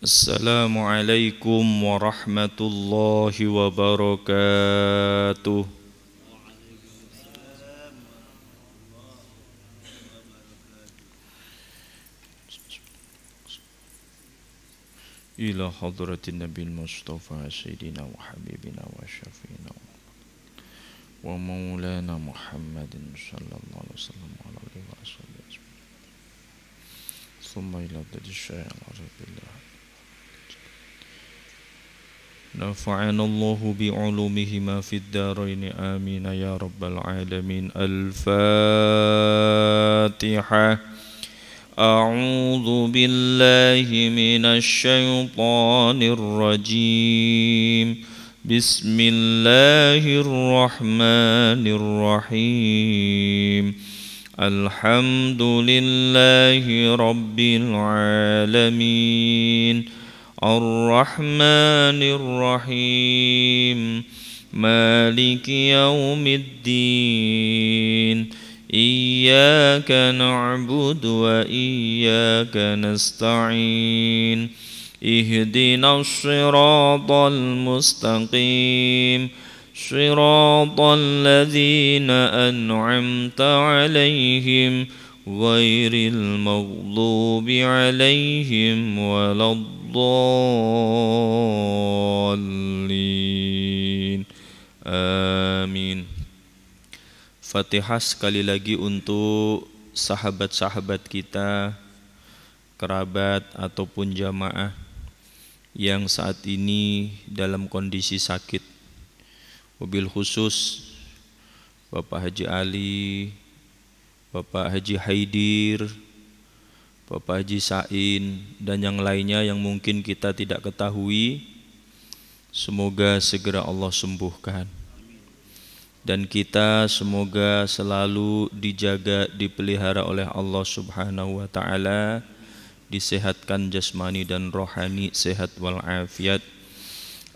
Assalamualaikum warahmatullahi wabarakatuh. Ila hadratin Nabil Mustafa Sayyidina wa Habibina wa Syafiina wa Maulana Muhammadin sallallahu alaihi wasallam wa alihi wa sahbihi. Thumma ila tadsyaya al-arabillah. نفعنا الله بعلومهما في الدارين آمين يا رب العالمين. الفاتحة. أعوذ بالله من الشيطان الرجيم. بسم الله الرحمن الرحيم. الحمد لله رب العالمين. الرحمن الرحيم. مالك يوم الدين. إياك نعبد وإياك نستعين. اهدنا الصراط المستقيم. صراط الذين أنعمت عليهم غير المغضوب عليهم ولا الضالين. Amin. Fatihah sekali lagi untuk sahabat-sahabat kita, kerabat ataupun jamaah yang saat ini dalam kondisi sakit. Wabil khusus Bapak Haji Ali, Bapak Haji Haidir, Bapak Haji Sain, dan yang lainnya yang mungkin kita tidak ketahui. Semoga segera Allah sembuhkan. Dan kita semoga selalu dijaga, dipelihara oleh Allah Subhanahu wa ta'ala, disehatkan jasmani dan rohani, sehat walafiat.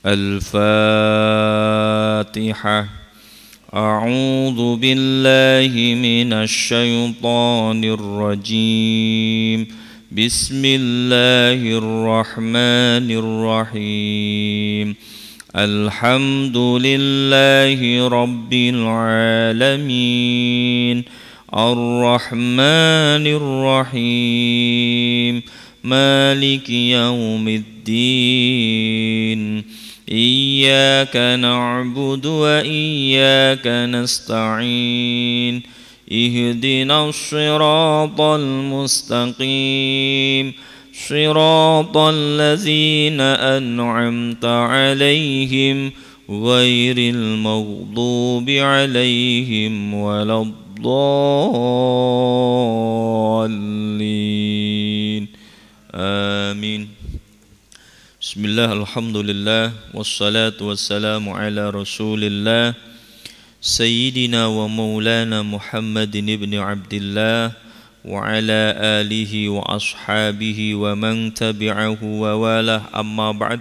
Al-Fatihah. A'udzu billahi minasy syaithanir rajim. Bismillahirrahmanirrahim. Alhamdulillahi rabbil alamin. Ar-Rahmanir Rahim. Maliki yaumiddin. Iyyaka na'budu wa iyyaka nasta'in. Ihdinas siratal mustaqim. Siratal ladzina an'amta 'alaihim ghairil maghdubi 'alaihim waladdallin. Amin. Bismillah, alhamdulillah, wassalatu wassalamu ala rasulillah Sayyidina wa maulana Muhammadin ibn Abdillah wa ala alihi wa ashabihi wa man tabi'ahu wa walah, amma ba'd.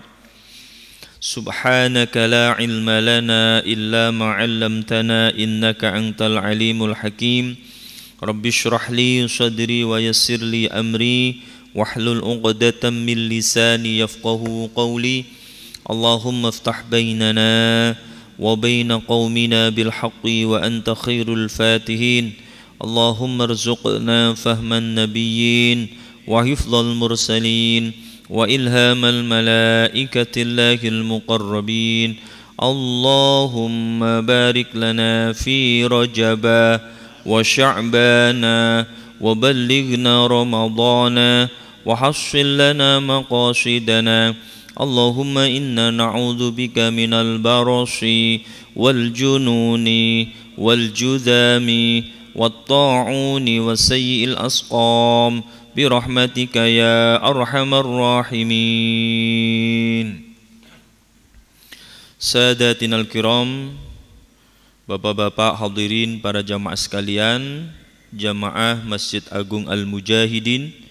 Subhanaka la ilma lana illa ma 'allamtana innaka antal alimul hakim. Rabbi shrah li sadri wa yassir li amri wahlul 'uqdatam min lisani yafqahu qawli. Allahumma iftah bainana wa baina qaumina bil haqqi wa anta khairul fatihin. Allahumma rzuqna fahman nabiyyin wa hifdzal mursalin wa ilhamal malaikatillahil muqarrabin. Allahumma barik lana fi rajaba wa sya'bana wa ballighna ramadana wa hassil lana maqasidana. Allahumma inna na'udzu bika minal barasi wal jununi wal judami wat ta'uni wa sayyi'il asqam birahmatika ya arhamar rahimin. Sadatinal kiram, bapak-bapak hadirin, para jamaah sekalian, jamaah Masjid Agung Al-Mujahidin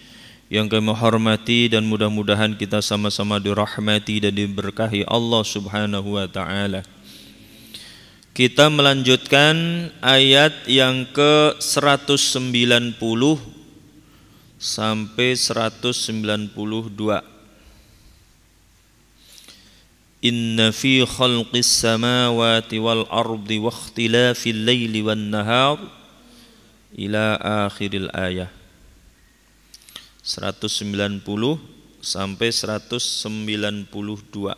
yang kami hormati, dan mudah-mudahan kita sama-sama dirahmati dan diberkahi Allah Subhanahu wa ta'ala. Kita melanjutkan ayat yang ke-190 sampai 192. Inna fi khalqis samawati wal ardi wa ikhtilafil laili wan nahar ila akhiril ayah. 190 sampai 192.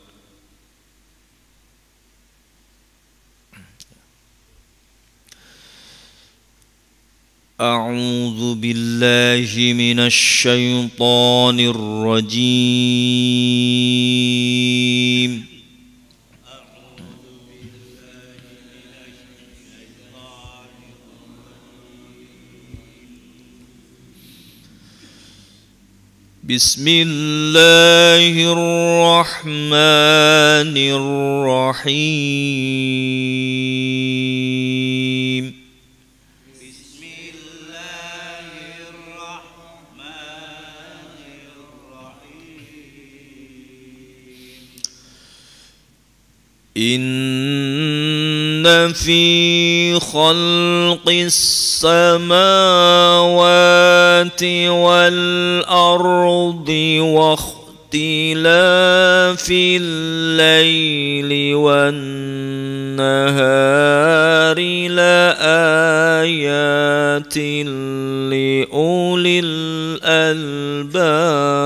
A'udzu billahi minasy syaithanir rajim. Bismillahirrahmanirrahim. Inna fi khalqis samawati wal ardi wa ikhtilafil laili wan nahari la ayatin li ulil albab.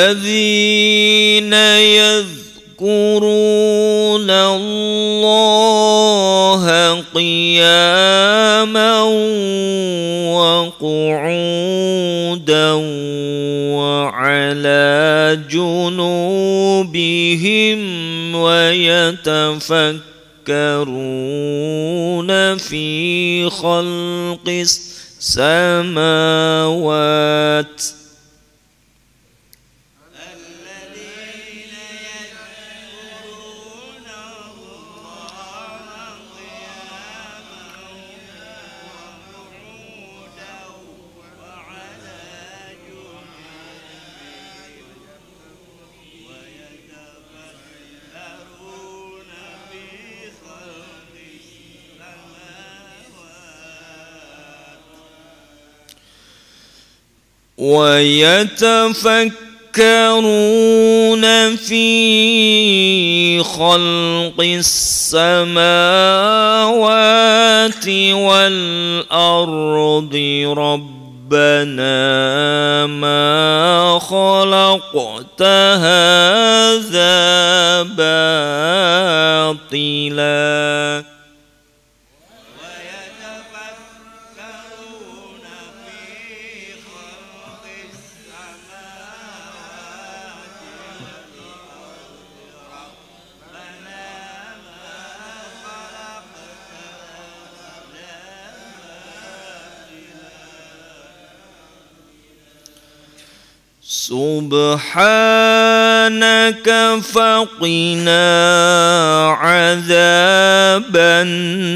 الذين يذكرون الله قياما وقعودا وعلى جنوبهم ويتفكرون في خلق السماوات ويتفكرون في خلق السماوات والأرض ربنا ما خلقت هذا باطلا سبحانك فقنا عذاب النار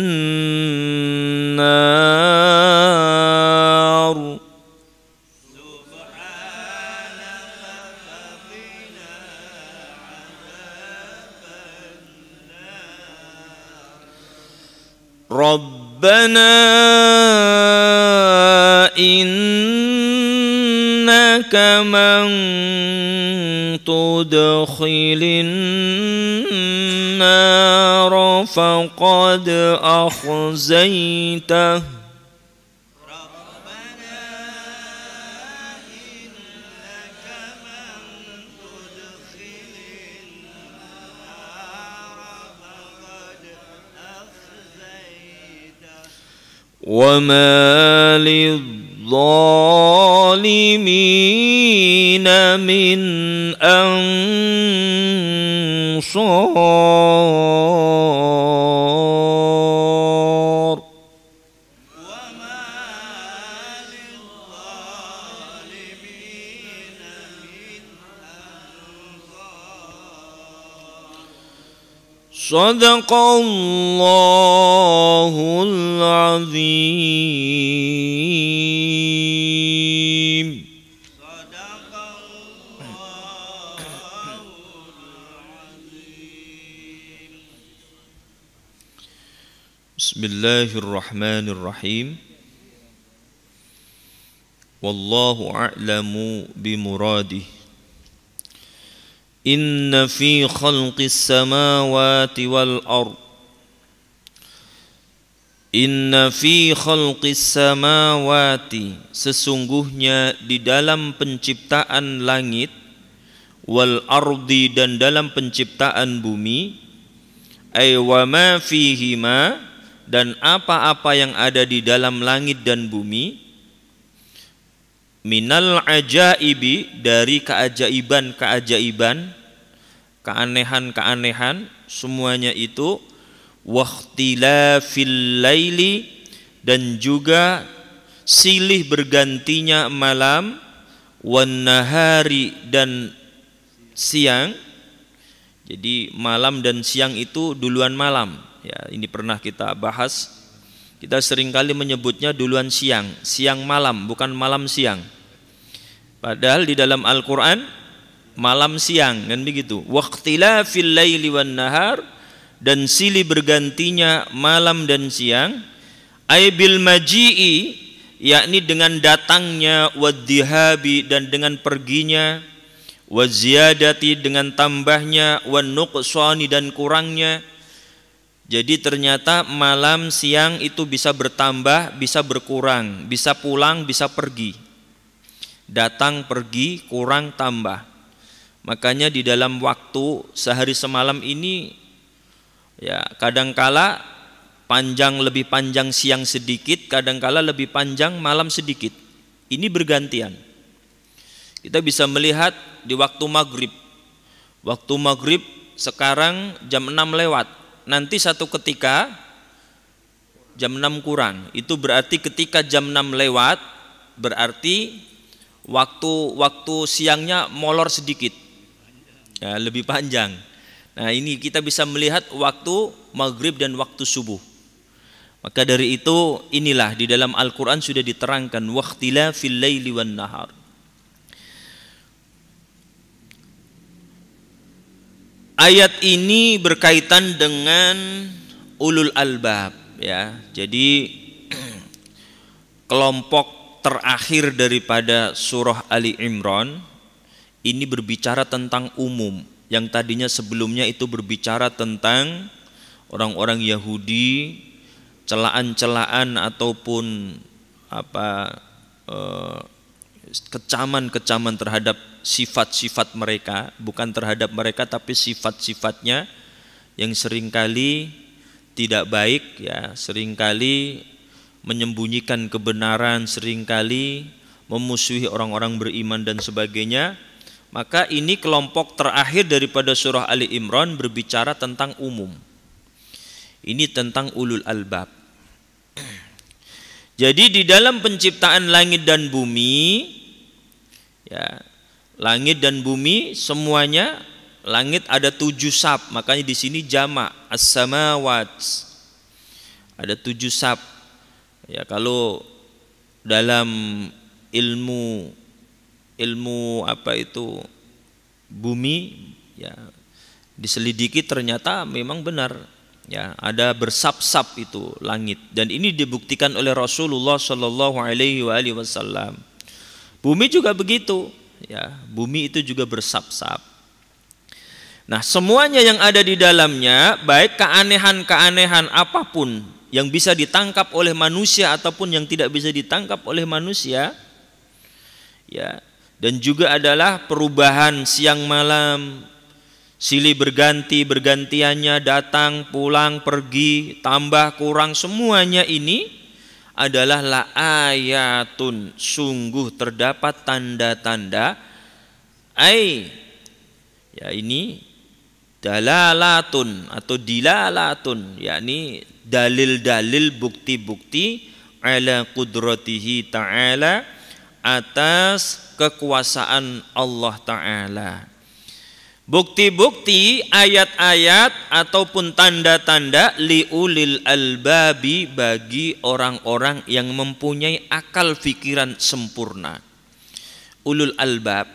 ربنا إنك من تدخل النار فقد أخزيته وما للظالمين من أنصار Sadaqallahul azim. Bismillahirrahmanirrahim. Wallahu a'lamu bimuradih. Inna fi khalqis samawati wal ard. Inna fi khalqis samawati, sesungguhnya di dalam penciptaan langit, wal ardi, dan dalam penciptaan bumi, ay wa ma fihima, dan apa-apa yang ada di dalam langit dan bumi, minal ajaibi, dari keajaiban-keajaiban, keanehan-keanehan, semuanya itu, wakhtilafil laili, dan juga silih bergantinya malam, wan nahari, dan siang. Jadi malam dan siang itu duluan malam. Ya, ini pernah kita bahas. Kita seringkali menyebutnya duluan siang, siang malam, bukan malam siang. Padahal di dalam Al-Quran malam siang, kan begitu. Waqtilafil laili wan nahar, dan silih bergantinya malam dan siang. Ay bil maji'i, yakni dengan datangnya, wadhihabi, dan dengan perginya, waziyadati, dengan tambahnya, wan nuqsani, dan kurangnya. Jadi ternyata malam siang itu bisa bertambah, bisa berkurang, bisa pulang, bisa pergi. Datang, pergi, kurang, tambah. Makanya di dalam waktu sehari semalam ini, ya kadangkala panjang, lebih panjang siang sedikit, kadangkala lebih panjang malam sedikit. Ini bergantian. Kita bisa melihat di waktu maghrib. Waktu maghrib sekarang jam 6 lewat. Nanti satu ketika jam 6 kurang. Itu berarti ketika jam 6 lewat, berarti waktu siangnya molor sedikit, ya, lebih panjang. Nah, ini kita bisa melihat waktu maghrib dan waktu subuh. Maka dari itu, inilah di dalam Al-Quran sudah diterangkan wakhtilafil laili wan nahar. Ayat ini berkaitan dengan ulul albab, ya. Jadi kelompok terakhir daripada surah Ali Imran ini berbicara tentang umum. Yang tadinya sebelumnya itu berbicara tentang orang-orang Yahudi, celaan-celaan ataupun kecaman-kecaman terhadap sifat-sifat mereka, bukan terhadap mereka tapi sifat-sifatnya yang seringkali tidak baik, ya, seringkali menyembunyikan kebenaran, seringkali memusuhi orang-orang beriman dan sebagainya. Maka ini kelompok terakhir daripada surah Ali Imran berbicara tentang umum. Ini tentang ulul albab. Jadi di dalam penciptaan langit dan bumi, ya, langit dan bumi semuanya, langit ada 7 sab, makanya di sini jamak as-samawat. Ada 7 sab. Ya, kalau dalam ilmu bumi, ya, diselidiki ternyata memang benar, ya, ada bersab-sab itu langit, dan ini dibuktikan oleh Rasulullah Shallallahu Alaihi Wasallam. Bumi juga begitu, ya, bumi itu juga bersab-sab. Nah, semuanya yang ada di dalamnya, baik keanehan-keanehan apapun yang bisa ditangkap oleh manusia ataupun yang tidak bisa ditangkap oleh manusia, ya, dan juga adalah perubahan siang malam, silih bergantiannya, datang, pulang, pergi, tambah, kurang, semuanya ini adalah la ayatun, sungguh terdapat tanda-tanda, ya ini dalalatun atau dilalatun, yakni dalil-dalil, bukti-bukti ala qudratihi ta'ala, atas kekuasaan Allah Ta'ala. Bukti-bukti, ayat-ayat ataupun tanda-tanda liulil albabi, bagi orang-orang yang mempunyai akal pikiran sempurna. Ulul albab,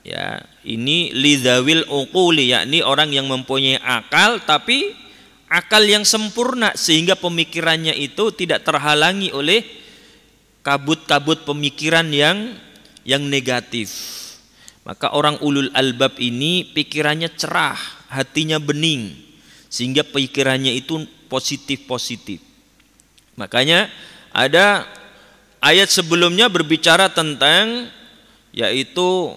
ya, ini lidzawil uquli, yakni orang yang mempunyai akal, tapi akal yang sempurna sehingga pemikirannya itu tidak terhalangi oleh kabut-kabut pemikiran yang negatif. Maka orang ulul albab ini pikirannya cerah, hatinya bening, sehingga pikirannya itu positif-positif. Makanya ada ayat sebelumnya berbicara tentang, yaitu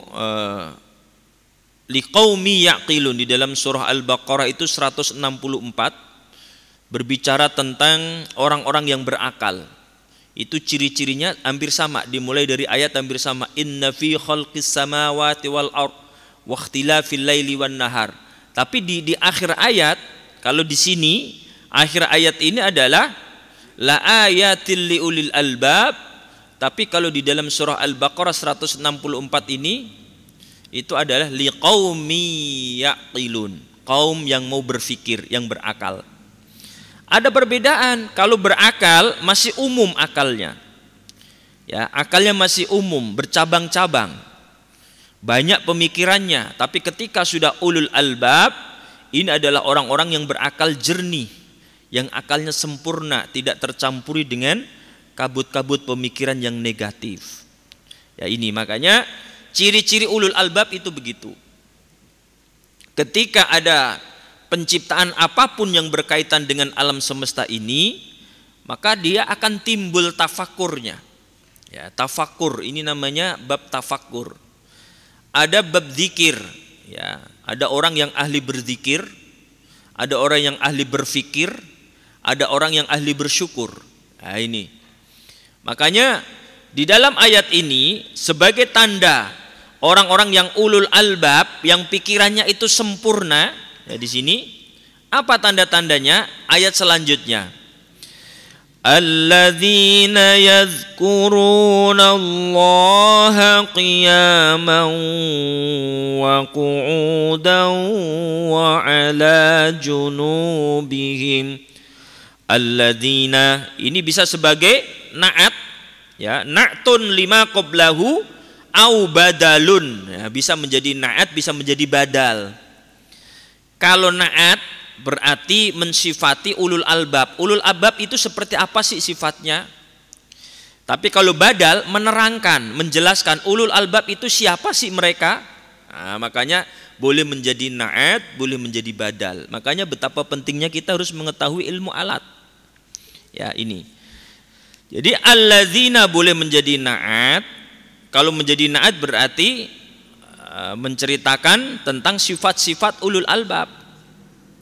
liqaumi yaqilun, di dalam surah Al-Baqarah itu 164, berbicara tentang orang-orang yang berakal. Itu ciri-cirinya hampir sama, dimulai dari ayat hampir sama. Inna fi khalqis samawati wal ard wa ikhtilafil laili wan nahar. Tapi di akhir ayat, kalau di sini akhir ayat ini adalah la ayatil liulil albab, tapi kalau di dalam surah Al-Baqarah 164 ini itu adalah liqaumi yaqilun, kaum yang mau berfikir, yang berakal. Ada perbedaan. Kalau berakal masih umum akalnya, ya, akalnya masih umum, bercabang-cabang, banyak pemikirannya. Tapi ketika sudah ulul albab, ini adalah orang-orang yang berakal jernih, yang akalnya sempurna, tidak tercampuri dengan kabut-kabut pemikiran yang negatif. Ya, ini makanya ciri-ciri ulul albab itu begitu. Ketika ada penciptaan apapun yang berkaitan dengan alam semesta ini, maka dia akan timbul tafakurnya. Ya, tafakur ini namanya bab tafakur. Ada bab zikir, ya, ada orang yang ahli berzikir, ada orang yang ahli berfikir, ada orang yang ahli bersyukur. Nah, ini. Makanya di dalam ayat ini sebagai tanda orang-orang yang ulul albab, yang pikirannya itu sempurna, ya, di sini apa tanda-tandanya? Ayat selanjutnya. Alladzina yadhkuruna Allaha qiyaman wa qu'udan wa 'ala junubihim. Alladzina ini bisa sebagai na'at, ya, na'tun lima qablahu au badalun, ya, bisa menjadi na'at, bisa menjadi badal. Kalau na'at berarti mensifati ulul albab. Ulul albab itu seperti apa sih sifatnya? Tapi kalau badal menerangkan, menjelaskan ulul albab itu siapa sih mereka. Nah, makanya boleh menjadi na'at, boleh menjadi badal. Makanya betapa pentingnya kita harus mengetahui ilmu alat. Ya, ini. Jadi alladzina boleh menjadi na'at. Kalau menjadi na'at berarti menceritakan tentang sifat-sifat ulul albab.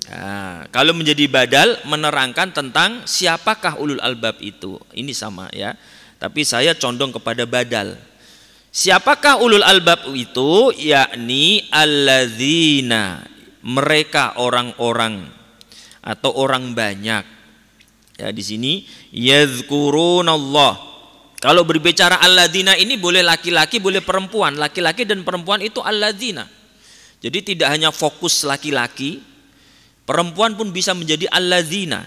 Nah, kalau menjadi badal menerangkan tentang siapakah ulul albab itu. Ini sama, ya. Tapi saya condong kepada badal. Siapakah ulul albab itu? Yakni alladzina, mereka orang-orang atau orang banyak. Ya, di sini yadhkurunallah. Kalau berbicara alladzina ini boleh laki-laki, boleh perempuan. Laki-laki dan perempuan itu alladzina. Jadi tidak hanya fokus laki-laki, perempuan pun bisa menjadi alladzina.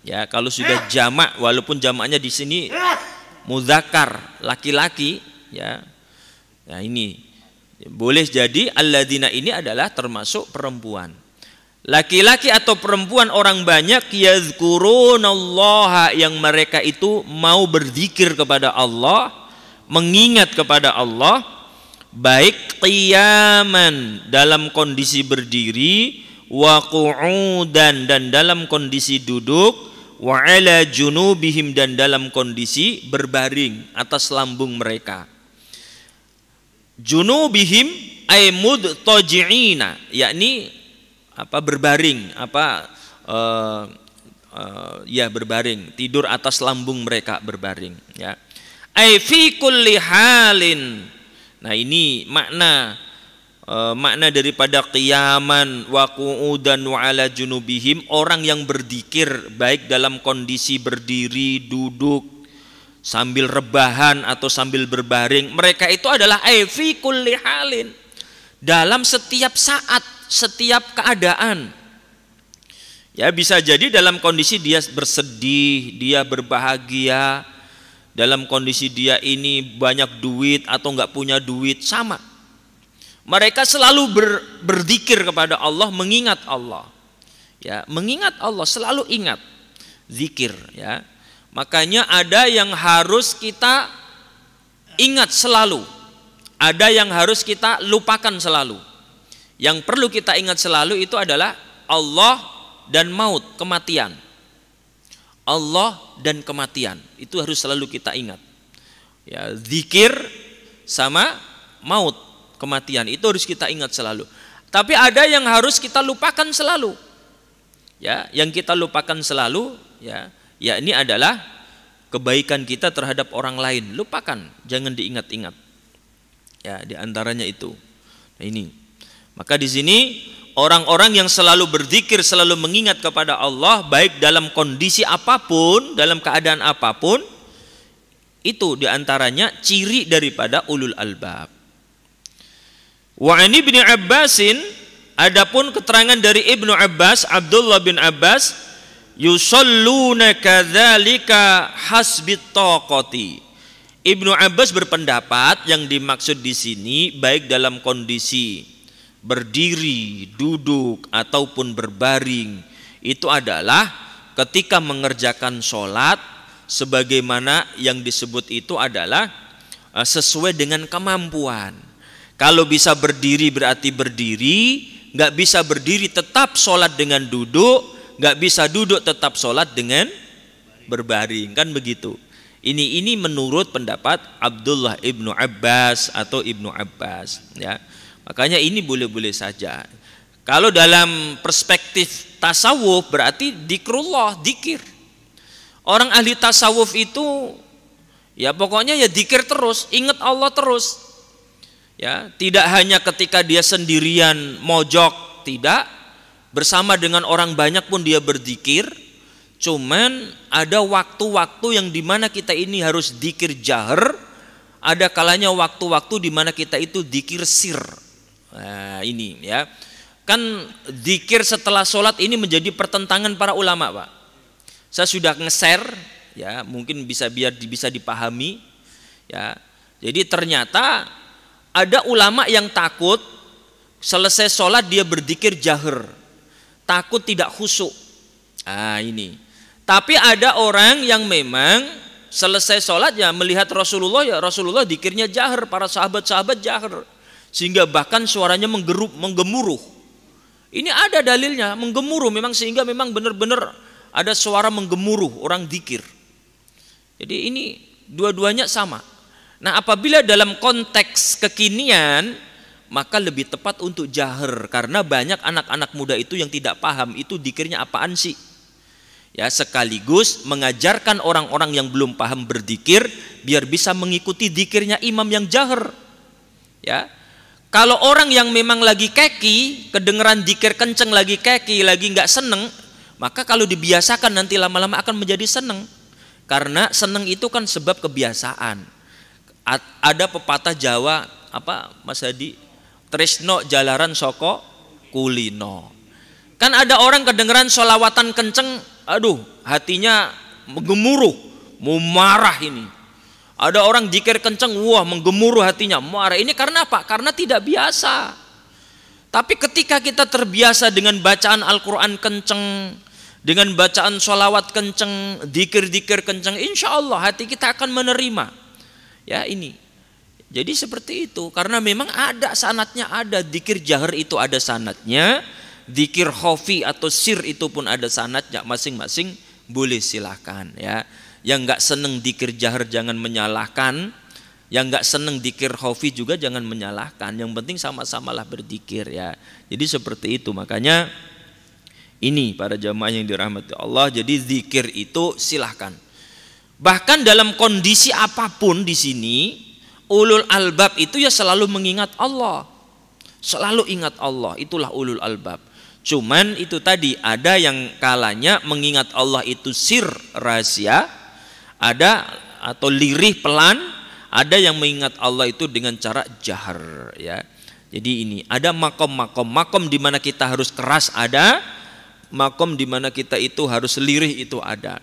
Ya, kalau sudah jamak, walaupun jamaknya di sini mudzakkar, laki-laki, ya. Nah, ini boleh jadi alladzina ini adalah termasuk perempuan. Laki-laki atau perempuan orang banyak yazkurunallaha, yang mereka itu mau berzikir kepada Allah, mengingat kepada Allah, baik qiyaman, dalam kondisi berdiri, wa qu'udan, dan dalam kondisi duduk, wa ala junubihim, dan dalam kondisi berbaring atas lambung mereka. Junubihim ay mudtaji'ina, yakni apa, berbaring, apa ya, berbaring, tidur atas lambung mereka, berbaring, ya. Ai fi kulli halin. Nah, ini makna daripada qiyaman wa qu'udan wa ala junubihim, orang yang berzikir baik dalam kondisi berdiri, duduk, sambil rebahan atau sambil berbaring. Mereka itu adalah ai fi kulli halin, dalam setiap saat. setiap keadaan. Ya, bisa jadi dalam kondisi dia bersedih, dia berbahagia, dalam kondisi dia ini banyak duit atau nggak punya duit, sama. Mereka selalu berzikir kepada Allah, mengingat Allah. Ya, mengingat Allah, selalu ingat, zikir. Ya, makanya ada yang harus kita ingat selalu, ada yang harus kita lupakan selalu. Yang perlu kita ingat selalu itu adalah Allah dan maut, kematian. Allah dan kematian itu harus selalu kita ingat. Ya, zikir sama maut, kematian itu harus kita ingat selalu. Tapi ada yang harus kita lupakan selalu. Ya, yang kita lupakan selalu, ya ini adalah kebaikan kita terhadap orang lain. Lupakan, jangan diingat-ingat. Ya, diantaranya itu. Nah, ini. Maka di sini orang-orang yang selalu berzikir, selalu mengingat kepada Allah, baik dalam kondisi apapun, dalam keadaan apapun, itu diantaranya ciri daripada ulul albab. Wa ani bin Abbasin, adapun keterangan dari Ibnu Abbas, Abdullah bin Abbas, yusalluna kadzalika hasbit taqati. Ibnu Abbas berpendapat yang dimaksud di sini baik dalam kondisi berdiri, duduk ataupun berbaring, itu adalah ketika mengerjakan sholat sebagaimana yang disebut itu adalah sesuai dengan kemampuan. Kalau bisa berdiri berarti berdiri, nggak bisa berdiri tetap sholat dengan duduk, nggak bisa duduk tetap sholat dengan berbaring, kan begitu. Ini menurut pendapat Abdullah ibnu Abbas atau Ibnu Abbas, ya. Makanya ini boleh-boleh saja. Kalau dalam perspektif tasawuf berarti zikrullah, zikir. Orang ahli tasawuf itu ya pokoknya ya zikir terus, ingat Allah terus. Ya, tidak hanya ketika dia sendirian mojok, tidak. Bersama dengan orang banyak pun dia berzikir. Cuman ada waktu-waktu yang dimana kita ini harus zikir jahar, ada kalanya waktu-waktu dimana kita itu zikir sir. Nah, ini ya. Kan zikir setelah sholat ini menjadi pertentangan para ulama, Pak. Saya sudah nge-share ya, mungkin bisa dipahami ya. Jadi ternyata ada ulama yang takut selesai sholat dia berzikir jahar, takut tidak khusyuk. Ah, ini. Tapi ada orang yang memang selesai sholat ya melihat Rasulullah, ya Rasulullah zikirnya jahar, para sahabat-sahabat jahar, sehingga bahkan suaranya menggemuruh. Ini ada dalilnya, menggemuruh memang, sehingga memang benar-benar ada suara menggemuruh orang zikir. Jadi ini dua-duanya sama. Nah, apabila dalam konteks kekinian maka lebih tepat untuk jahar, karena banyak anak-anak muda itu yang tidak paham itu zikirnya apaan sih. Ya, sekaligus mengajarkan orang-orang yang belum paham berzikir biar bisa mengikuti zikirnya imam yang jahar. Ya. Kalau orang yang memang lagi keki, kedengeran zikir kenceng, lagi keki, lagi nggak seneng, maka kalau dibiasakan nanti lama-lama akan menjadi seneng. Karena seneng itu kan sebab kebiasaan. Ada pepatah Jawa apa Mas Hadi, tresno jalaran soko kulino. Kan ada orang kedengeran sholawatan kenceng, aduh hatinya menggemuruh, mau marah ini. Ada orang zikir kenceng, wah menggemuruh hatinya, marah. Ini karena apa? Karena tidak biasa. Tapi ketika kita terbiasa dengan bacaan Al-Quran kenceng, dengan bacaan sholawat kenceng, zikir-zikir kenceng, insya Allah hati kita akan menerima. Ya ini. Jadi seperti itu. Karena memang ada sanadnya, ada zikir jahar itu ada sanadnya, zikir khafi atau sir itu pun ada sanadnya, masing-masing boleh silahkan ya. Yang nggak seneng zikir jahar jangan menyalahkan, yang nggak seneng zikir khafi juga jangan menyalahkan. Yang penting sama-samalah berzikir ya. Jadi seperti itu. Makanya ini para jamaah yang dirahmati Allah, jadi zikir itu silahkan. Bahkan dalam kondisi apapun di sini, ulul albab itu ya selalu mengingat Allah, selalu ingat Allah. Itulah ulul albab. Cuman itu tadi ada yang kalanya mengingat Allah itu sir, rahasia, ada atau lirih pelan, ada yang mengingat Allah itu dengan cara jahar ya. Jadi ini ada makom di mana kita harus keras ada, makom di mana kita itu harus lirih itu ada.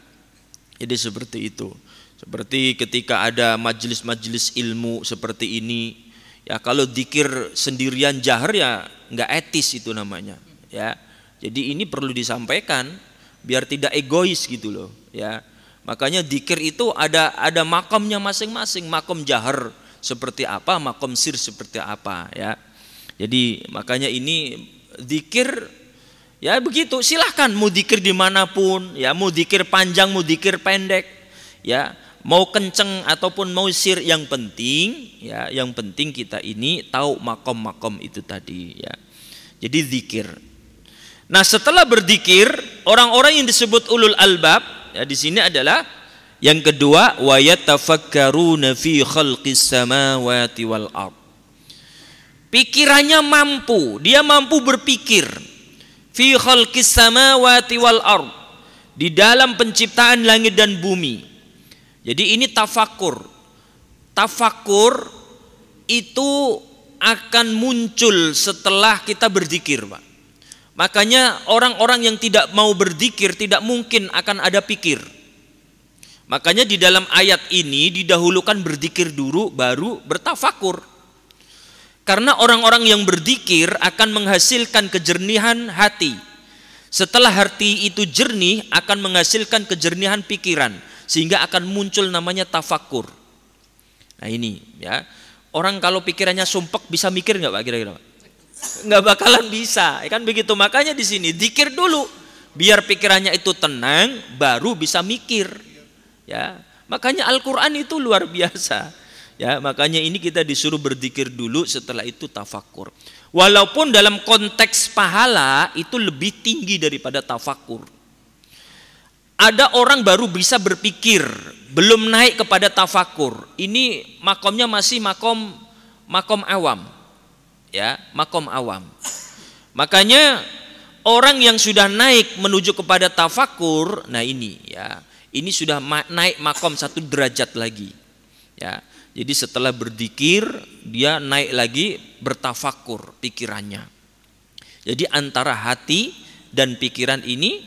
Jadi seperti itu. Seperti ketika ada majelis-majelis ilmu seperti ini, ya kalau dzikir sendirian jahar ya nggak etis itu namanya, ya. Jadi ini perlu disampaikan biar tidak egois gitu loh, ya. Makanya dzikir itu ada makomnya masing-masing, makom jahar seperti apa, makom sir seperti apa, ya. Jadi makanya ini dzikir ya begitu, silahkan mau dzikir dimanapun, ya mau dzikir panjang, mau dzikir pendek, ya mau kenceng ataupun mau sir, yang penting ya, yang penting kita ini tahu makom itu tadi, ya. Jadi dzikir. Nah setelah berzikir, orang-orang yang disebut ulul albab, ya di sini adalah yang kedua, wa yatafakkaruna fi khalqis samawati wal ard. Pikirannya mampu, dia mampu berpikir fi khalqis samawati wal ard, di dalam penciptaan langit dan bumi. Jadi ini tafakur. Tafakur itu akan muncul setelah kita berzikir, Pak. Makanya orang-orang yang tidak mau berzikir tidak mungkin akan ada pikir. Makanya di dalam ayat ini didahulukan berzikir dulu baru bertafakur. Karena orang-orang yang berzikir akan menghasilkan kejernihan hati. Setelah hati itu jernih akan menghasilkan kejernihan pikiran, sehingga akan muncul namanya tafakur. Nah ini ya, orang kalau pikirannya sumpek bisa mikir nggak Pak kira-kira? Nggak bakalan bisa, ya kan begitu. Makanya di sini dzikir dulu biar pikirannya itu tenang, baru bisa mikir. Ya, makanya Al-Quran itu luar biasa. Ya, makanya ini kita disuruh berzikir dulu, setelah itu tafakur. Walaupun dalam konteks pahala itu lebih tinggi daripada tafakur. Ada orang baru bisa berpikir, belum naik kepada tafakur. Ini makomnya masih makom awam. Ya, makom awam. Makanya orang yang sudah naik menuju kepada tafakur, nah ini ya, ini sudah naik makom satu derajat lagi. Ya. Jadi setelah berzikir dia naik lagi bertafakur pikirannya. Jadi antara hati dan pikiran ini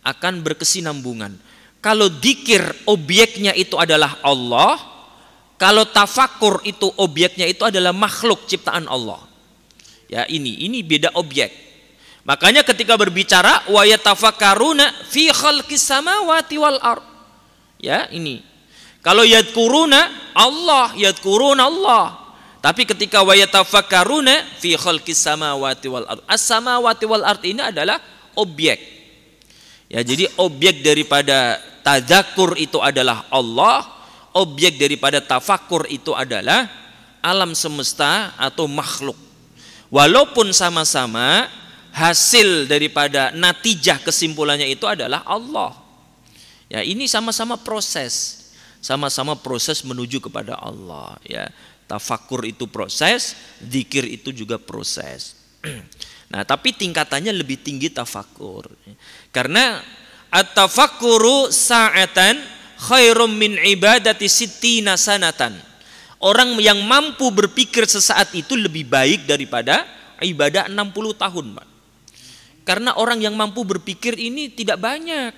akan berkesinambungan. Kalau zikir objeknya itu adalah Allah, kalau tafakur itu objeknya itu adalah makhluk ciptaan Allah. Ya ini beda objek. Makanya ketika berbicara wa yatafakkaruna fi khalqis samawati wal ard. Ya ini. Kalau yadkuruna Allah, yadkuruna Allah. Tapi ketika wa yatafakkaruna fi khalqis samawati wal ard. As-samawati wal ard ini adalah objek. Ya, jadi objek daripada tadzakur itu adalah Allah, objek daripada tafakur itu adalah alam semesta atau makhluk. Walaupun sama-sama hasil daripada natijah kesimpulannya itu adalah Allah. Ya, ini sama-sama proses. Sama-sama proses menuju kepada Allah, ya. Tafakur itu proses, zikir itu juga proses. Nah, tapi tingkatannya lebih tinggi tafakur. Karena at-tafakkuru sa'atan khairum min ibadati sittina sanatan. Orang yang mampu berpikir sesaat itu lebih baik daripada ibadah 60 tahun, Pak. Karena orang yang mampu berpikir ini tidak banyak.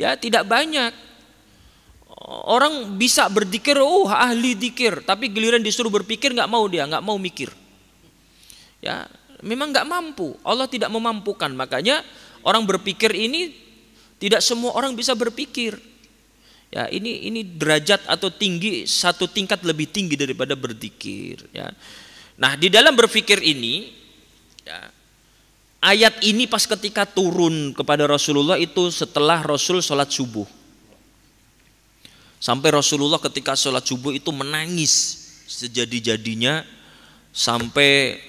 Ya, tidak banyak. Orang bisa berzikir, ahli zikir, tapi giliran disuruh berpikir nggak mau, dia nggak mau mikir. Ya, memang nggak mampu. Allah tidak memampukan. Makanya orang berpikir ini tidak semua orang bisa berpikir. Ya, ini derajat atau tinggi, satu tingkat lebih tinggi daripada berzikir. Ya. Nah, di dalam berpikir ini, ya, ayat ini pas ketika turun kepada Rasulullah itu setelah Rasul sholat subuh. Sampai Rasulullah ketika sholat subuh itu menangis sejadi-jadinya, sampai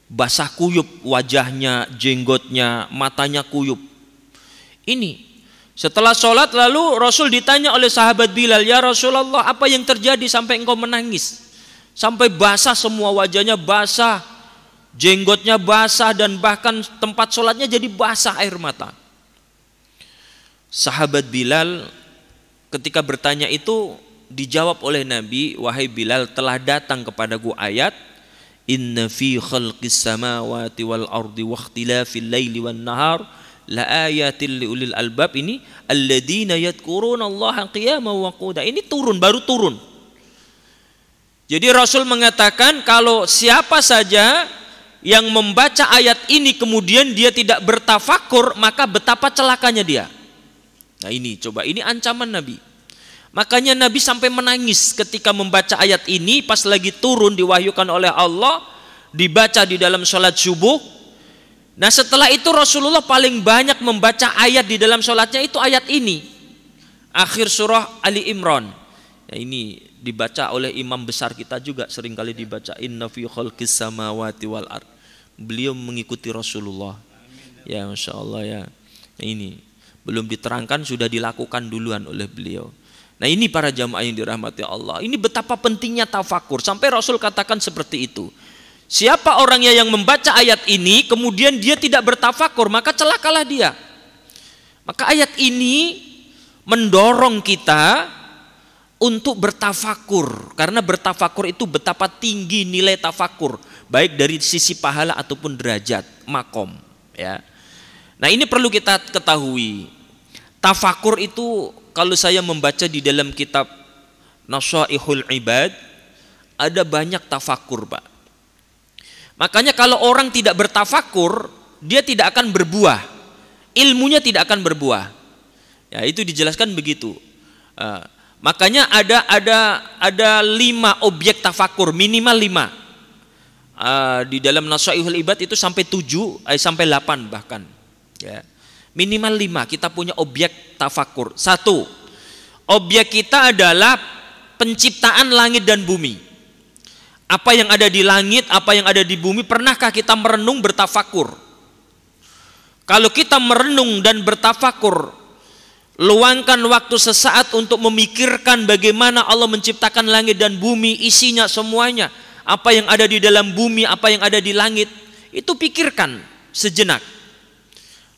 basah kuyup wajahnya, jenggotnya, matanya kuyup. Ini setelah sholat lalu Rasul ditanya oleh sahabat Bilal, ya Rasulullah, apa yang terjadi sampai engkau menangis? Sampai basah semua wajahnya, basah, jenggotnya basah, dan bahkan tempat sholatnya jadi basah air mata. Sahabat Bilal ketika bertanya itu dijawab oleh Nabi, wahai Bilal, telah datang kepadaku ayat Inna fi khalqis samawati wal ardi wa ikhtilafil laili wan nahar la ayatil liulil albab. Ini alladzina yadhkuruna Allaha qiyaman wa qu'udan. Ini baru turun. Jadi Rasul mengatakan kalau siapa saja yang membaca ayat ini kemudian dia tidak bertafakur, maka betapa celakanya dia. Nah ini coba, ini ancaman Nabi. Makanya Nabi sampai menangis ketika membaca ayat ini pas lagi turun diwahyukan oleh Allah, dibaca di dalam sholat subuh. Nah setelah itu Rasulullah paling banyak membaca ayat di dalam sholatnya itu ayat ini, akhir surah Ali Imran. Nah, ini dibaca oleh imam besar kita juga seringkali dibaca, inna fi khalqis samawati wal ard. Beliau mengikuti Rasulullah. Ya Masya Allah ya. Nah, ini belum diterangkan sudah dilakukan duluan oleh beliau. Nah ini para jamaah yang dirahmati Allah, ini betapa pentingnya tafakur. Sampai Rasul katakan seperti itu. Siapa orangnya yang membaca ayat ini kemudian dia tidak bertafakur, maka celakalah dia. Maka ayat ini mendorong kita untuk bertafakur, karena bertafakur itu betapa tinggi nilai tafakur, baik dari sisi pahala ataupun derajat makom ya. Nah ini perlu kita ketahui, tafakur itu kalau saya membaca di dalam kitab Nasaihul Ibad ada banyak tafakur Pak. Makanya kalau orang tidak bertafakur dia tidak akan berbuah, ilmunya tidak akan berbuah ya, itu dijelaskan begitu. Makanya ada 5 objek tafakur, minimal 5. Di dalam Nasaihul Ibad itu sampai 7, sampai 8 bahkan. Ya. Minimal 5 kita punya objek tafakur. 1, objek kita adalah penciptaan langit dan bumi. Apa yang ada di langit, apa yang ada di bumi, pernahkah kita merenung bertafakur? Kalau kita merenung dan bertafakur, luangkan waktu sesaat untuk memikirkan bagaimana Allah menciptakan langit dan bumi, isinya semuanya, apa yang ada di dalam bumi, apa yang ada di langit, itu pikirkan sejenak.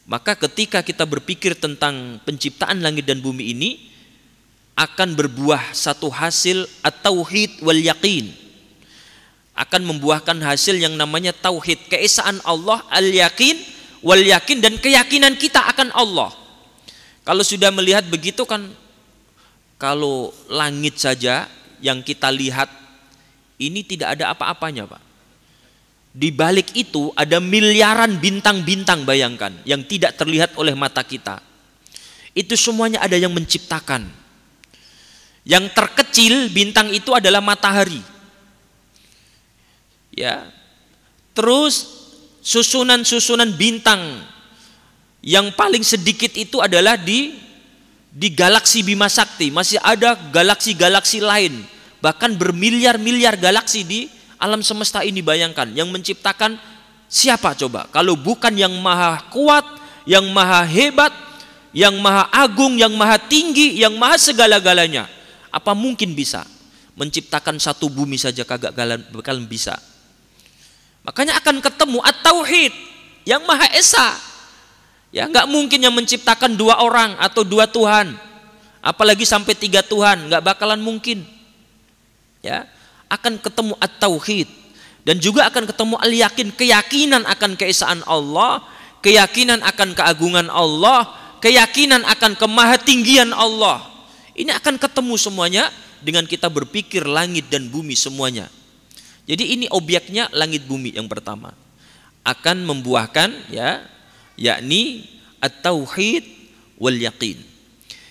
Maka ketika kita berpikir tentang penciptaan langit dan bumi ini, akan berbuah satu hasil at-tauhid wal yaqin. Akan membuahkan hasil yang namanya tauhid, keesaan Allah, al-yaqin wal yakin, dan keyakinan kita akan Allah. Kalau sudah melihat begitu kan, kalau langit saja yang kita lihat ini tidak ada apa-apanya Pak. Di balik itu ada miliaran bintang-bintang, bayangkan, yang tidak terlihat oleh mata kita. Itu semuanya ada yang menciptakan. Yang terkecil bintang itu adalah matahari. Ya. Terus susunan-susunan bintang yang paling sedikit itu adalah di galaksi Bima Sakti. Masih ada galaksi-galaksi lain, bahkan bermiliar-miliar galaksi di alam semesta ini. Bayangkan, yang menciptakan siapa coba? Kalau bukan yang maha kuat, yang maha hebat, yang maha agung, yang maha tinggi, yang maha segala-galanya. Apa mungkin bisa menciptakan satu bumi saja? Kagak bakalan bisa. Makanya akan ketemu at-tauhid, yang maha esa. Ya, nggak mungkin yang menciptakan 2 orang atau 2 Tuhan, apalagi sampai 3 Tuhan, nggak bakalan mungkin. Ya, akan ketemu at-tauhid, dan juga akan ketemu al-yakin, keyakinan akan keesaan Allah, keyakinan akan keagungan Allah, keyakinan akan kemahatinggian Allah. Ini akan ketemu semuanya dengan kita berpikir langit dan bumi semuanya. Jadi ini objeknya langit bumi yang pertama, akan membuahkan ya, yakni at-tauhid wal yaqin.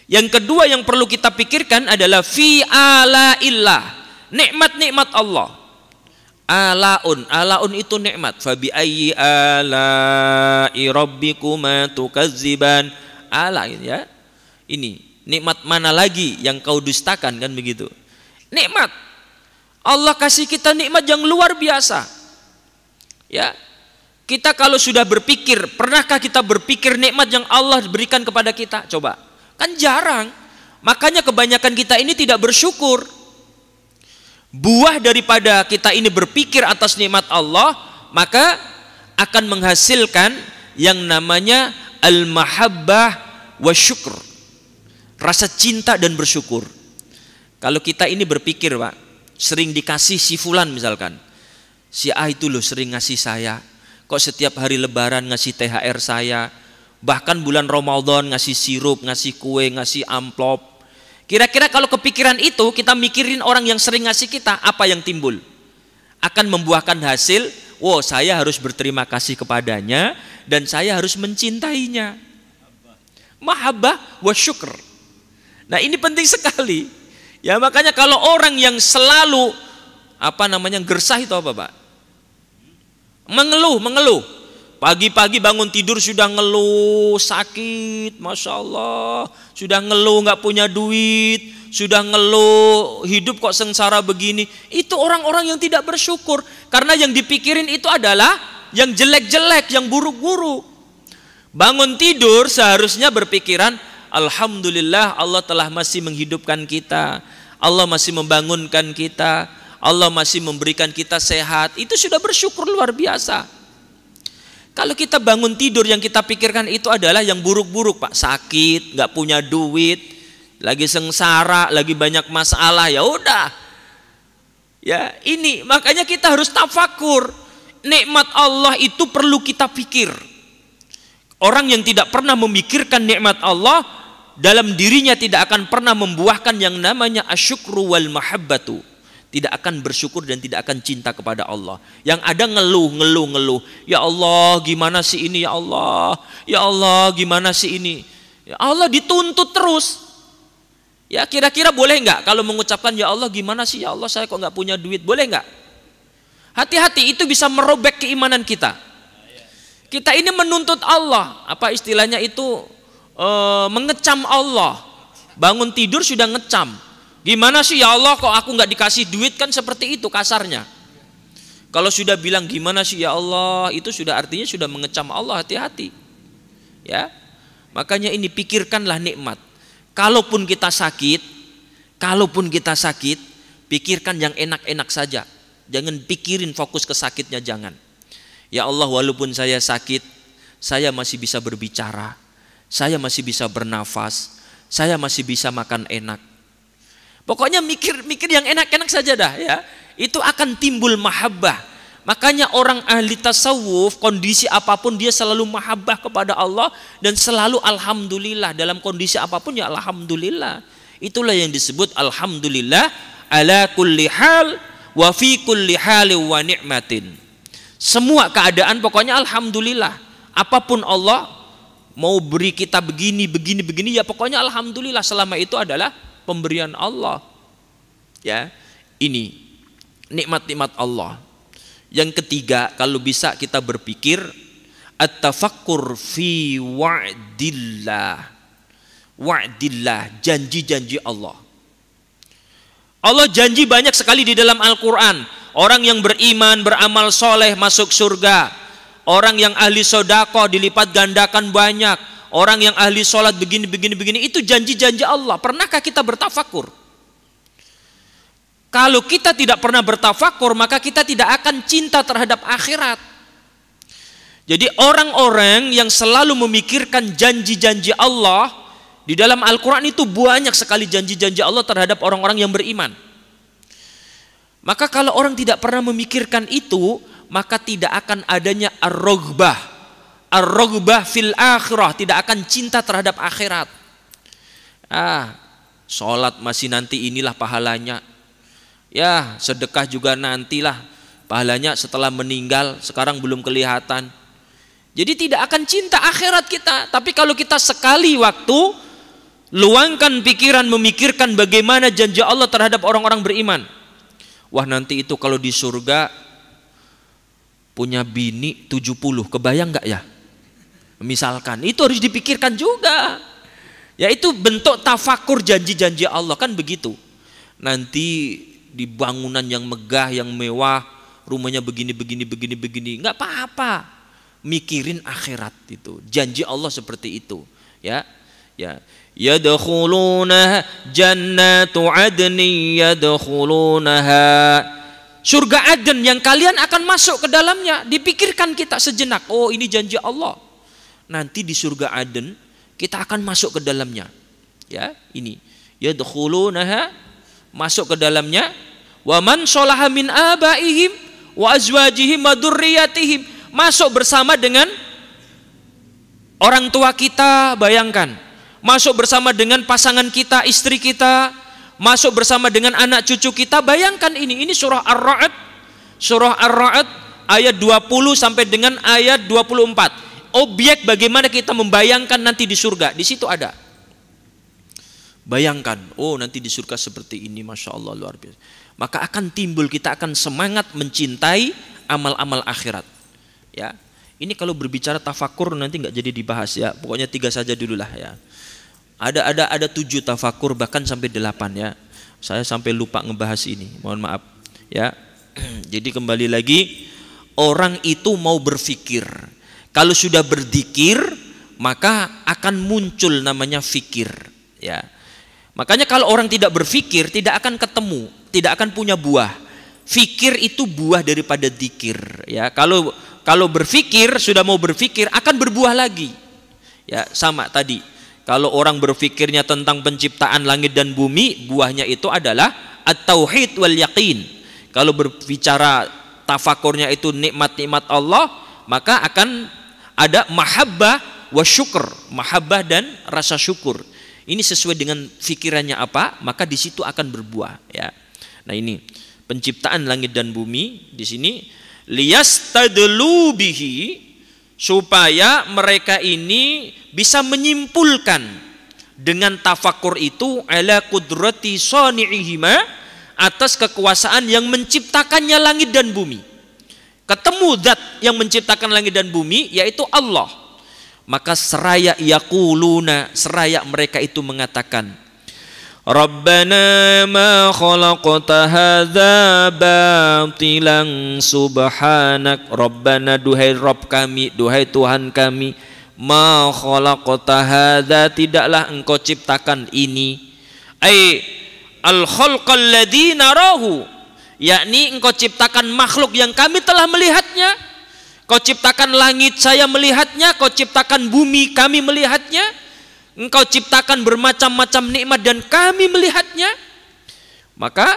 Yang kedua yang perlu kita pikirkan adalah fi alaillah, nikmat-nikmat Allah. Alaun itu nikmat. Fa bi ayyi alai rabbikuma tukazziban. Ala ya. Ini nikmat mana lagi yang kau dustakan, kan begitu. Nikmat. Allah kasih kita nikmat yang luar biasa. Ya. Kita kalau sudah berpikir, pernahkah kita berpikir nikmat yang Allah berikan kepada kita? Coba, kan jarang. Makanya kebanyakan kita ini tidak bersyukur. Buah daripada kita ini berpikir atas nikmat Allah, maka akan menghasilkan yang namanya al-mahabbah wa syukur, rasa cinta dan bersyukur. Kalau kita ini berpikir Pak, sering dikasih si fulan misalkan, Si A itu loh sering ngasih saya. Kok setiap hari lebaran ngasih THR saya. Bahkan bulan Ramadan ngasih sirup, ngasih kue, ngasih amplop. Kira-kira kalau kepikiran itu, kita mikirin orang yang sering ngasih kita, apa yang timbul? Akan membuahkan hasil, wow, saya harus berterima kasih kepadanya dan saya harus mencintainya. Mahabbah wa syukr. Nah, ini penting sekali. Ya, makanya kalau orang yang selalu gersah itu apa, Pak? Mengeluh. Pagi-pagi bangun tidur sudah ngeluh, sakit, Masya Allah. Sudah ngeluh nggak punya duit, sudah ngeluh hidup kok sengsara begini. Itu orang-orang yang tidak bersyukur. Karena yang dipikirin itu adalah yang jelek-jelek, yang buruk-buruk. Bangun tidur seharusnya berpikiran, alhamdulillah Allah telah masih menghidupkan kita, Allah masih membangunkan kita, Allah masih memberikan kita sehat. Itu sudah bersyukur luar biasa. Kalau kita bangun tidur yang kita pikirkan itu adalah yang buruk-buruk, Pak. Sakit, nggak punya duit, lagi sengsara, lagi banyak masalah, ya udah. Ya, ini makanya kita harus tafakur. Nikmat Allah itu perlu kita pikir. Orang yang tidak pernah memikirkan nikmat Allah, dalam dirinya tidak akan pernah membuahkan yang namanya asyukru wal mahabbatu. Tidak akan bersyukur dan tidak akan cinta kepada Allah. Yang ada ngeluh. Ya Allah, gimana sih ini ya Allah? Ya Allah, gimana sih ini? Ya Allah, dituntut terus. Ya, kira-kira boleh nggak kalau mengucapkan ya Allah, gimana sih ya Allah, saya kok nggak punya duit? Boleh nggak? Hati-hati, itu bisa merobek keimanan kita. Kita ini menuntut Allah. Apa istilahnya itu? Mengecam Allah. Bangun tidur sudah ngecam. Gimana sih ya Allah kok aku nggak dikasih duit, kan seperti itu kasarnya. Kalau sudah bilang gimana sih ya Allah, itu sudah artinya sudah mengecam Allah. Hati-hati. Ya. Makanya ini pikirkanlah nikmat. Kalaupun kita sakit, pikirkan yang enak-enak saja. Jangan pikirin fokus ke sakitnya, jangan. Ya Allah, walaupun saya sakit, saya masih bisa berbicara, saya masih bisa bernafas, saya masih bisa makan enak. Pokoknya mikir yang enak-enak saja dah ya. Itu akan timbul mahabbah. Makanya orang ahli tasawuf, kondisi apapun dia selalu mahabbah kepada Allah dan selalu alhamdulillah. Dalam kondisi apapun ya alhamdulillah. Itulah yang disebut alhamdulillah ala kulli hal wa fi kulli hali wa ni'matin. Semua keadaan pokoknya alhamdulillah. Apapun Allah mau beri kita begini ya pokoknya alhamdulillah, selama itu adalah pemberian Allah. Ya, ini nikmat-nikmat Allah. Yang ketiga, kalau bisa kita berpikir at-tafakkur fi wa'dillah. Wa'dillah, janji-janji Allah. Allah janji banyak sekali di dalam Al-Quran. Orang yang beriman, beramal soleh masuk surga. Orang yang ahli sodako dilipat gandakan banyak. Orang yang ahli sholat begini. Itu janji-janji Allah. Pernahkah kita bertafakur? Kalau kita tidak pernah bertafakur, maka kita tidak akan cinta terhadap akhirat. Jadi orang-orang yang selalu memikirkan janji-janji Allah, di dalam Al-Quran itu banyak sekali janji-janji Allah terhadap orang-orang yang beriman. Maka kalau orang tidak pernah memikirkan itu, maka tidak akan adanya ar-raghbah. Ar-raghbah fil akhirah, tidak akan cinta terhadap akhirat. Sholat masih nanti inilah pahalanya. Ya, sedekah juga nantilah pahalanya setelah meninggal, sekarang belum kelihatan. Jadi tidak akan cinta akhirat kita. Tapi kalau kita sekali waktu luangkan pikiran memikirkan bagaimana janji Allah terhadap orang-orang beriman. Wah, nanti itu kalau di surga punya bini 70, kebayang nggak ya? Misalkan, itu harus dipikirkan juga. Yaitu bentuk tafakur janji-janji Allah, kan begitu. Nanti di bangunan yang megah, yang mewah, rumahnya begini, nggak apa-apa. Mikirin akhirat itu, janji Allah seperti itu, ya. Yadkhuluna jannatu adni yadkhulunaha. Surga Aden yang kalian akan masuk ke dalamnya, dipikirkan kita sejenak. Oh, ini janji Allah. Nanti di surga Aden kita akan masuk ke dalamnya. Ya, ini yadkhulunaha, masuk ke dalamnya. Wa man sholaha min abaihim wa azwajihim wa dzurriyyatihim, masuk bersama dengan orang tua kita, bayangkan. Masuk bersama dengan pasangan kita, istri kita, masuk bersama dengan anak cucu kita, bayangkan ini. Ini surah Ar-Ra'd. Surah Ar-Ra'd ayat 20 sampai dengan ayat 24. Objek bagaimana kita membayangkan nanti di surga, di situ ada. Bayangkan, oh nanti di surga seperti ini, Masya Allah, luar biasa. Maka akan timbul, kita akan semangat mencintai amal-amal akhirat. Ya, ini kalau berbicara tafakur nanti nggak jadi dibahas ya. Pokoknya 3 saja dulu lah ya. Ada 7 tafakur, bahkan sampai 8 ya. Saya sampai lupa ngebahas ini, mohon maaf ya. Jadi kembali lagi, orang itu mau berfikir. Kalau sudah berzikir, maka akan muncul namanya fikir ya. Makanya kalau orang tidak berfikir, tidak akan ketemu, tidak akan punya buah. Fikir itu buah daripada zikir ya. Kalau berfikir, sudah mau berfikir, akan berbuah lagi ya. Sama tadi, kalau orang berfikirnya tentang penciptaan langit dan bumi, buahnya itu adalah at-tauhid wal yaqin. Kalau berbicara tafakurnya itu nikmat-nikmat Allah, maka akan ada mahabbah wa syukur, mahabbah dan rasa syukur. Ini sesuai dengan fikirannya apa, maka di situ akan berbuah ya. Nah ini penciptaan langit dan bumi di sini, liyastadlu bihi, supaya mereka ini bisa menyimpulkan dengan tafakur itu ala qudrati sani'ihima, atas kekuasaan yang menciptakannya langit dan bumi. Ketemu zat yang menciptakan langit dan bumi, yaitu Allah. Maka seraya yaquluna, seraya mereka itu mengatakan, Rabbana ma khalaqta hadza batilan subhanak. Rabbana, duhai Rabb kami, duhai Tuhan kami, ma khalaqta hadza, tidaklah engkau ciptakan ini, ai al khalqal ladzi narahu, yakni engkau ciptakan makhluk yang kami telah melihatnya. Kau ciptakan langit, saya melihatnya. Kau ciptakan bumi, kami melihatnya. Engkau ciptakan bermacam-macam nikmat dan kami melihatnya. Maka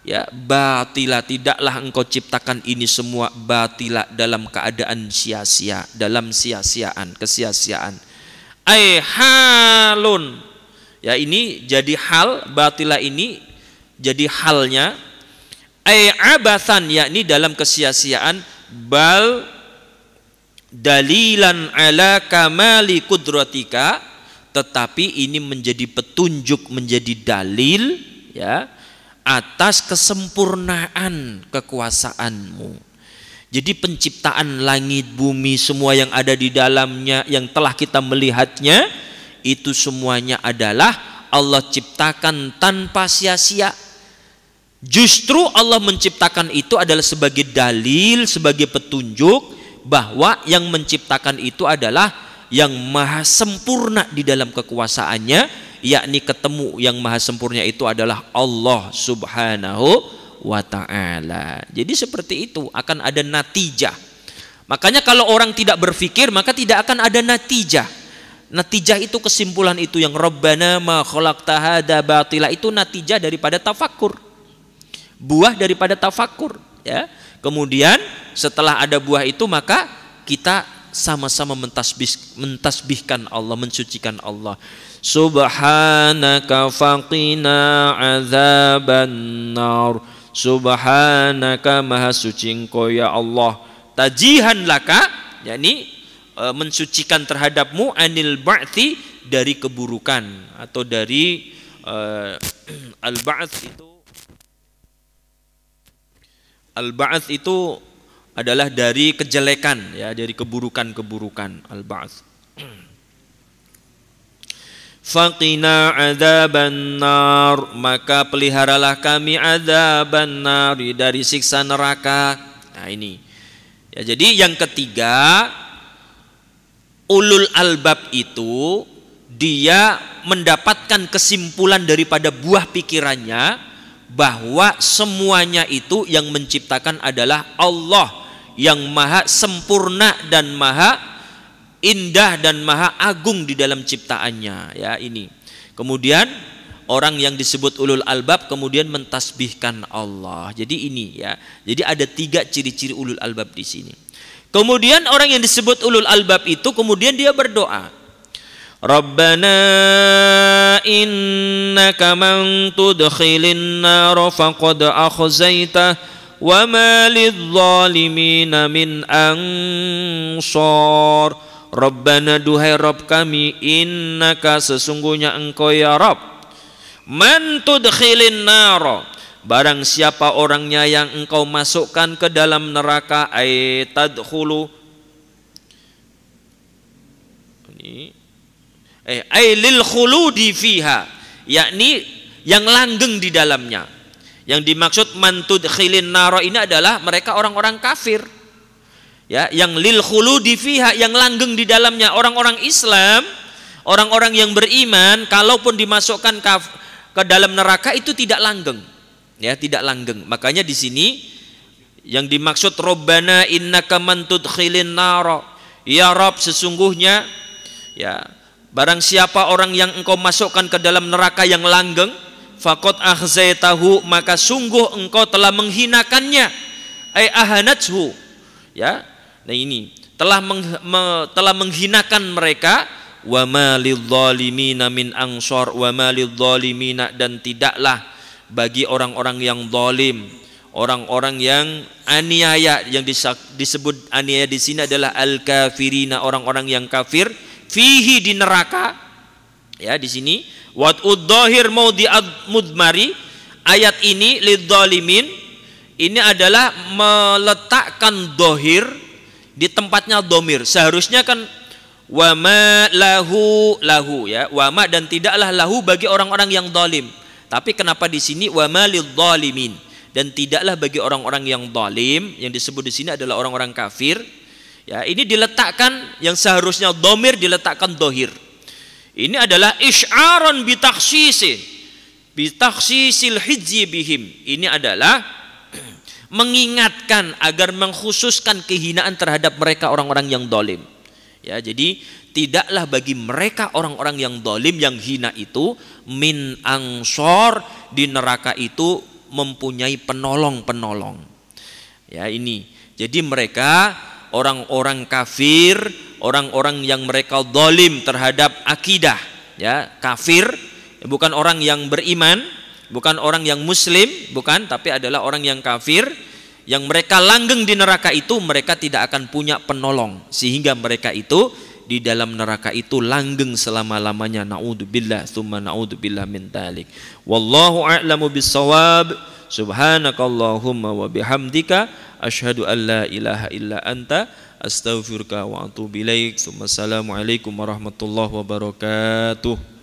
ya batila, tidaklah engkau ciptakan ini semua batila, dalam keadaan sia-sia, dalam sia-siaan, kesia-siaan. Ai halun, ya ini jadi hal, batila ini jadi halnya. Ai abathan, yakni dalam kesia-siaan. Bal dalilan ala kamali kudratika, tetapi ini menjadi petunjuk, menjadi dalil ya atas kesempurnaan kekuasaanmu. Jadi penciptaan langit, bumi, semua yang ada di dalamnya, yang telah kita melihatnya, itu semuanya adalah Allah ciptakan tanpa sia-sia. Justru Allah menciptakan itu adalah sebagai dalil, sebagai petunjuk bahwa yang menciptakan itu adalah yang maha sempurna di dalam kekuasaannya, yakni ketemu yang maha sempurna itu adalah Allah subhanahu wa ta'ala. Jadi seperti itu, akan ada natijah. Makanya kalau orang tidak berfikir, maka tidak akan ada natijah. Natijah itu kesimpulan itu, yang Rabbana ma khalaqta hadza batila, itu natijah daripada tafakur, buah daripada tafakur ya. Kemudian setelah ada buah itu, maka kita sama-sama mentasbihkan Allah, mensucikan Allah. Subhanaka faqina azabannar. Subhanaka, maha suci engkau ya Allah. Tajihan laka, yakni mensucikan terhadapmu, anil ba'thi, dari keburukan atau dari al-ba'ts itu. Al-ba'ts itu adalah dari kejelekan ya, dari keburukan-keburukan. Al-ba'ts. Faqina adzaban nar, maka peliharalah kami adzaban nar, dari siksa neraka. Nah ini. Ya, jadi yang ketiga, ulul albab itu dia mendapatkan kesimpulan daripada buah pikirannya bahwa semuanya itu yang menciptakan adalah Allah yang maha sempurna dan maha indah dan maha agung di dalam ciptaannya ya ini. Kemudian orang yang disebut ulul albab kemudian mentasbihkan Allah. Jadi ini ya. Jadi ada 3 ciri-ciri ulul albab di sini. Kemudian orang yang disebut ulul albab itu kemudian dia berdoa. Rabbana innaka man tudkhilin nar faqad akhzaitah wa ma lidh-dhalimin min ansar. Rabbana, duhai Rabb kami, innaka, sesungguhnya engkau ya Rabb, man tudkhilin nar, barang siapa orangnya yang engkau masukkan ke dalam neraka, ay tadkhulu, ay lil khuludi fiha, yakni yang langgeng di dalamnya. Yang dimaksud man tudkhilin nar ini adalah mereka orang-orang kafir. Ya, yang lil khuludi fiha, yang langgeng di dalamnya. Orang-orang Islam, orang-orang yang beriman, kalaupun dimasukkan ke dalam neraka itu tidak langgeng. Ya, tidak langgeng. Makanya di sini yang dimaksud Rabbana innaka man tudkhilin nar, ya Rabb, sesungguhnya ya barang siapa orang yang engkau masukkan ke dalam neraka yang langgeng, faqad akhzaitahu, maka sungguh engkau telah menghinakannya, ay ahanathu, ya. Nah ini telah menghinakan mereka. Wa ma lidh-dhalimina min ansar, wa ma lidh-dhalimina, dan tidaklah bagi orang-orang yang zalim, orang-orang yang aniaya. Yang disebut aniaya di sini adalah al-kafirina, orang-orang yang kafir, fihi, di neraka. Ya, di sini wad'ud dhahir maudhi'ad mudmari, ayat ini lidh-dhalimin ini adalah meletakkan dhahir di tempatnya domir. Seharusnya kan wama lahu ya, wama dan tidaklah lahu bagi orang-orang yang zalim. Tapi kenapa di sini wama lidh-dhalimin, dan tidaklah bagi orang-orang yang zalim? Yang disebut di sini adalah orang-orang kafir. Ya, ini diletakkan, yang seharusnya domir diletakkan dohir. Ini adalah isy'aron bitakhsisil hijzi bihim. Ini adalah mengingatkan agar mengkhususkan kehinaan terhadap mereka orang-orang yang zalim. Ya, jadi tidaklah bagi mereka orang-orang yang zalim, yang hina itu, min ansor, di neraka itu mempunyai penolong-penolong. Ya, ini. Jadi mereka orang-orang kafir, orang-orang yang mereka zalim terhadap akidah, ya, kafir, bukan orang yang beriman, bukan orang yang muslim, bukan, tapi adalah orang yang kafir, yang mereka langgeng di neraka itu, mereka tidak akan punya penolong, sehingga mereka itu di dalam neraka itu langgeng selama-lamanya. Naudzubillah, tsumma naudzubillah min dzalik. Wallahu a'lamu bissawab. Subhanakallahumma wa bihamdika asyhadu an la ilaha illa anta astaghfiruka wa atubu ilaik. Assalamualaikum warahmatullahi wabarakatuh.